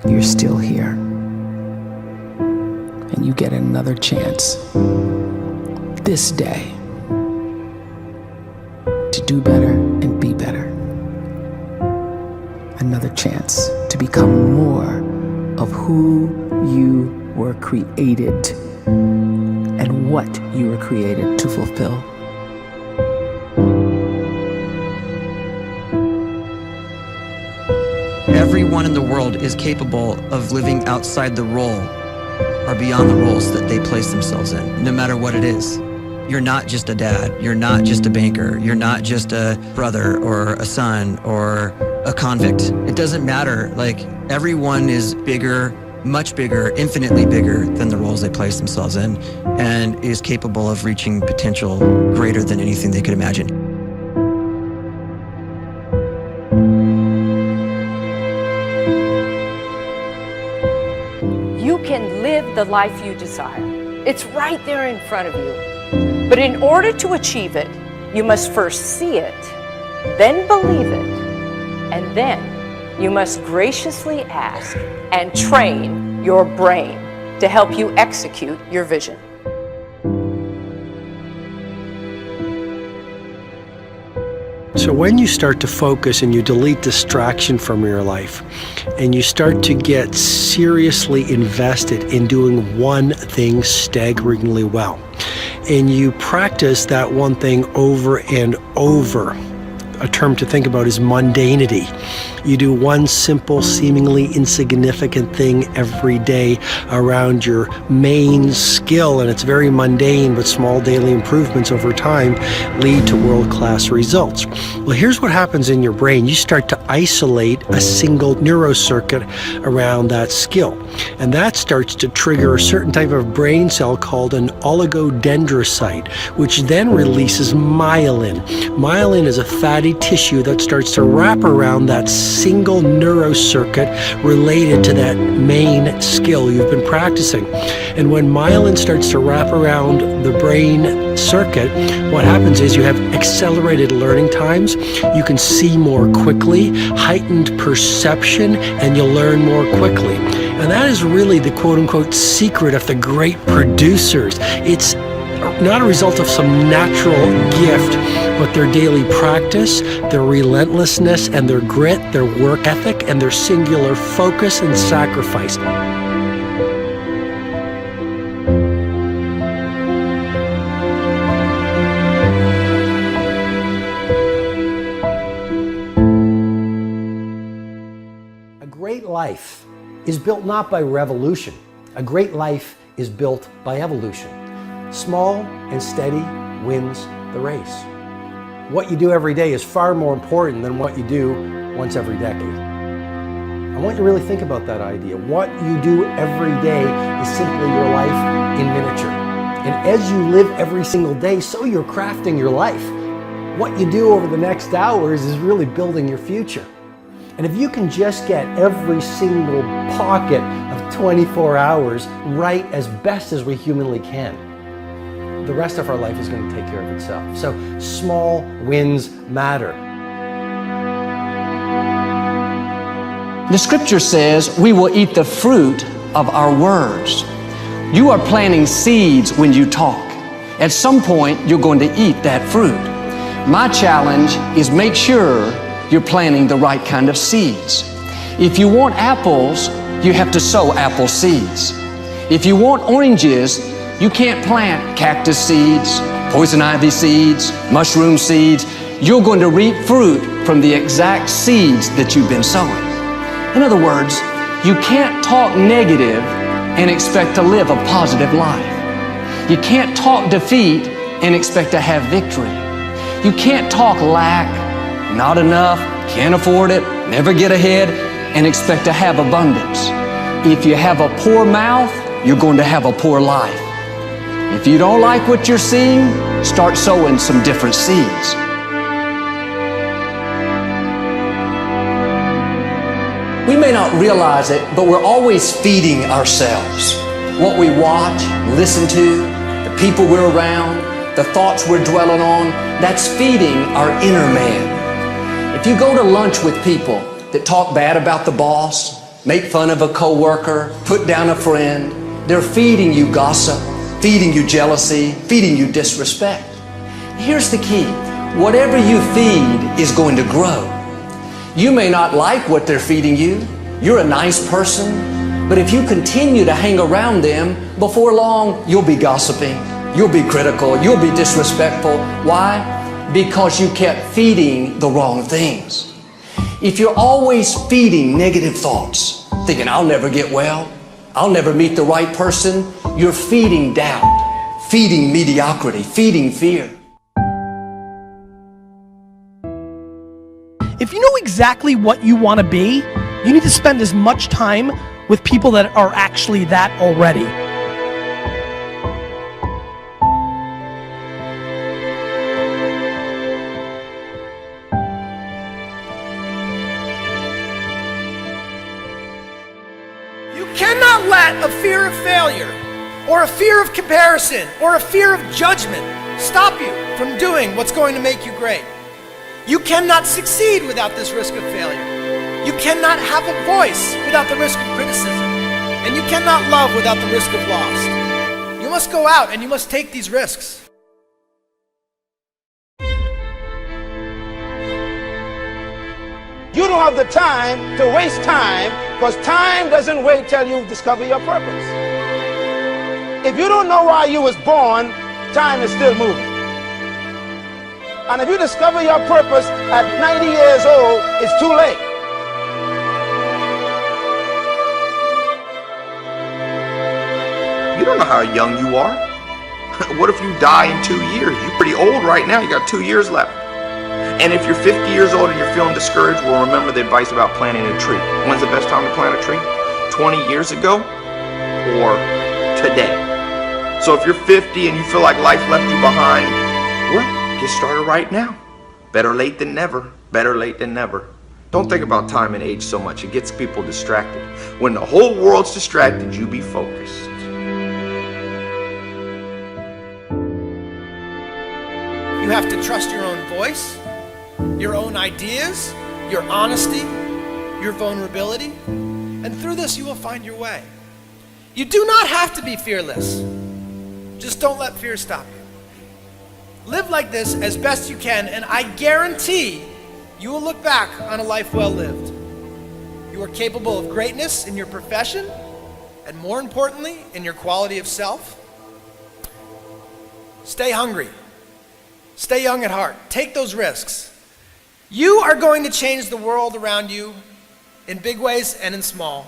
you're still here. And you get another chance this day to do better and be better. Another chance to become more of who you were created and what you were created to fulfill. Everyone in the world is capable of living outside the role or beyond the roles that they place themselves in, no matter what it is. You're not just a dad, you're not just a banker, you're not just a brother or a son or a convict. It doesn't matter. Like, everyone is bigger, much bigger, infinitely bigger than the roles they place themselves in, and is capable of reaching potential greater than anything they could imagine. You can live the life you desire. It's right there in front of you. But in order to achieve it, you must first see it, then believe it, and then you must graciously ask and train your brain to help you execute your vision. So when you start to focus and you delete distraction from your life, and you start to get seriously invested in doing one thing staggeringly well, and you practice that one thing over and over, a term to think about is mundanity. You do one simple, seemingly insignificant thing every day around your main skill, and it's very mundane, but small daily improvements over time lead to world-class results. Well, here's what happens in your brain. You start to isolate a single neurocircuit around that skill, and that starts to trigger a certain type of brain cell called an oligodendrocyte, which then releases myelin. Myelin is a fatty tissue that starts to wrap around that single neurocircuit related to that main skill you've been practicing. And when myelin starts to wrap around the brain circuit, what happens is you have accelerated learning times, you can see more quickly, heightened perception, and you'll learn more quickly. And that is really the quote-unquote secret of the great producers. It's not a result of some natural gift, but their daily practice, their relentlessness and their grit, their work ethic, and their singular focus and sacrifice. A great life is built not by revolution. A great life is built by evolution. Small and steady wins the race. What you do every day is far more important than what you do once every decade. I want you to really think about that idea. What you do every day is simply your life in miniature. And as you live every single day, so you're crafting your life. What you do over the next hours is really building your future. And if you can just get every single pocket of 24 hours right as best as we humanly can, the rest of our life is going to take care of itself. So small wins matter. The scripture says we will eat the fruit of our words. You are planting seeds when you talk. At some point, you're going to eat that fruit. My challenge is make sure you're planting the right kind of seeds. If you want apples, you have to sow apple seeds. If you want oranges, you can't plant cactus seeds, poison ivy seeds, mushroom seeds. You're going to reap fruit from the exact seeds that you've been sowing. In other words, you can't talk negative and expect to live a positive life. You can't talk defeat and expect to have victory. You can't talk lack, not enough, can't afford it, never get ahead, and expect to have abundance. If you have a poor mouth, you're going to have a poor life. If you don't like what you're seeing, start sowing some different seeds. We may not realize it, but we're always feeding ourselves. What we watch, listen to, the people we're around, the thoughts we're dwelling on, that's feeding our inner man. If you go to lunch with people that talk bad about the boss, make fun of a coworker, put down a friend. They're feeding you gossip, feeding you jealousy, feeding you disrespect. Here's the key. Whatever you feed is going to grow. You may not like what they're feeding you. You're a nice person, but if you continue to hang around them, before long, you'll be gossiping, you'll be critical, you'll be disrespectful. Why? Because you kept feeding the wrong things. If you're always feeding negative thoughts, thinking, I'll never get well, I'll never meet the right person, you're feeding doubt, feeding mediocrity, feeding fear. If you know exactly what you want to be, you need to spend as much time with people that are actually that already. You cannot let a fear of failure, or a fear of comparison, or a fear of judgment stop you from doing what's going to make you great. You cannot succeed without this risk of failure. You cannot have a voice without the risk of criticism. And you cannot love without the risk of loss. You must go out and you must take these risks. You don't have the time to waste time, because time doesn't wait till you discover your purpose. If you don't know why you was born, time is still moving. And if you discover your purpose at 90 years old, it's too late. You don't know how young you are. What if you die in 2 years? You're pretty old right now. You got 2 years left. And if you're 50 years old and you're feeling discouraged, well, remember the advice about planting a tree. When's the best time to plant a tree? 20 years ago or today? So if you're 50 and you feel like life left you behind, well, get started right now. Better late than never. Better late than never. Don't think about time and age so much. It gets people distracted. When the whole world's distracted, you be focused. You have to trust your own voice, your own ideas, your honesty, your vulnerability, and through this you will find your way. You do not have to be fearless. Just don't let fear stop you. Live like this as best you can, and I guarantee you will look back on a life well lived. You are capable of greatness in your profession, and more importantly, in your quality of self. Stay hungry. Stay young at heart. Take those risks. You are going to change the world around you in big ways and in small.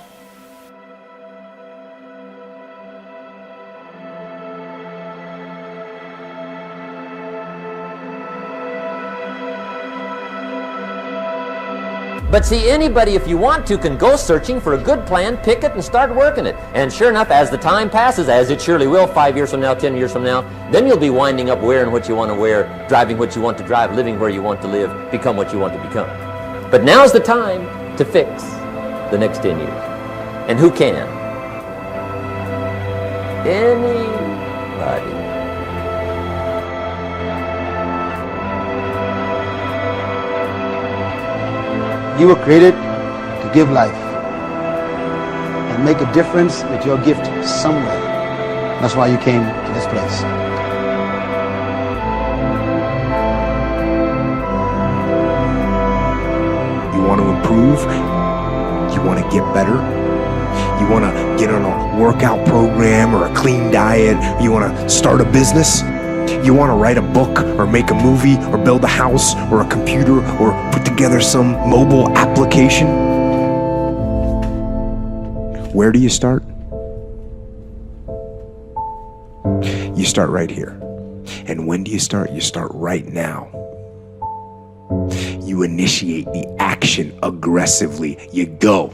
But see, anybody, if you want to, can go searching for a good plan, pick it, and start working it. And sure enough, as the time passes, as it surely will 5 years from now, 10 years from now, then you'll be winding up wearing what you want to wear, driving what you want to drive, living where you want to live, become what you want to become. But now's the time to fix the next 10 years. And who can? Anybody. You were created to give life and make a difference with your gift somewhere. That's why you came to this place. You want to improve? You want to get better? You want to get on a workout program or a clean diet? You want to start a business? You want to write a book or make a movie or build a house or a computer or put together some mobile application? Where do you start? You start right here. And when do you start? You start right now. You initiate the action aggressively. You go.